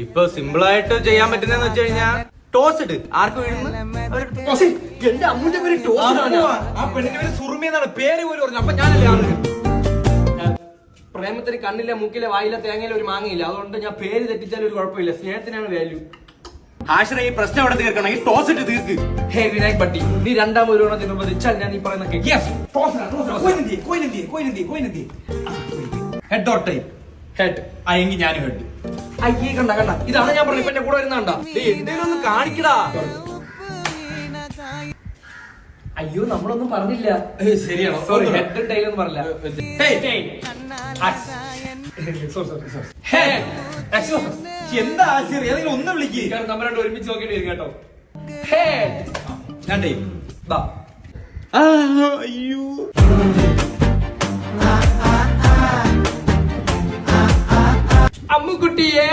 ഇപ്പൊ സിമ്പിൾ ആയിട്ട് ചെയ്യാൻ പറ്റുന്നതെന്ന് വെച്ച് കഴിഞ്ഞാൽ ടോസ് ഇട്. ആർക്ക് വീഴുന്നു? എന്റെ അമ്മൂന്റെ പേര് ടോസ്. ആ പെണ്ണിന്റെ പേര് സുറുമി എന്നാണ് പേര് പോലും പറഞ്ഞു. അപ്പൊ ഞാനല്ലേ ആള്. പ്രേമത്തിന് കണ്ണിലെ മൂക്കിലെ വായിലെ തേങ്ങയിലെ ഒരു മാങ്ങയില്ല. അതുകൊണ്ട് ഞാൻ പേര് തെറ്റിച്ചാലും ഒരു കുഴപ്പമില്ല. സ്നേഹത്തിനാണ് വാല്യൂ. ഹാഷറ ഈ പ്രശ്നം എവിടെ തീർക്കണം? ഈ ടോസ് ഇട്ട് തീർക്ക്. ഹേ വിനായക് ഭട്ടി, നീ രണ്ടാമത് ഒരു നിർബന്ധിച്ചാൽ ഞാൻ ഈ പറയുന്ന ഹെഡ് ഓർ ടൈം? ഹെഡ്. എങ്കിൽ ഞാനും ഹെഡ്. അയ്യേ കണ്ട കണ്ട, ഇതാണ് ഞാൻ പറഞ്ഞത്. ഇപ്പൊ എന്റെ കൂടെ വരുന്നണ്ട. എന്തേലും ഒന്ന് കാണിക്കടാ. അയ്യോ നമ്മളൊന്നും പറഞ്ഞില്ല. ശരിയാണോ? സോറി, ഹെഡ് ടൈൽ ഒന്നും പറഞ്ഞില്ല. എന്താ ആശ്ചര്യം? ഏതെങ്കിലും ഒന്ന് വിളിക്ക്. നമ്മൾ രണ്ട് ഒരുമിച്ച് നോക്കേണ്ടി വരും കേട്ടോ. ഹെഡ്. ഞാൻ ടൈം. അയ്യോ അമ്മുക്കുട്ടിയെ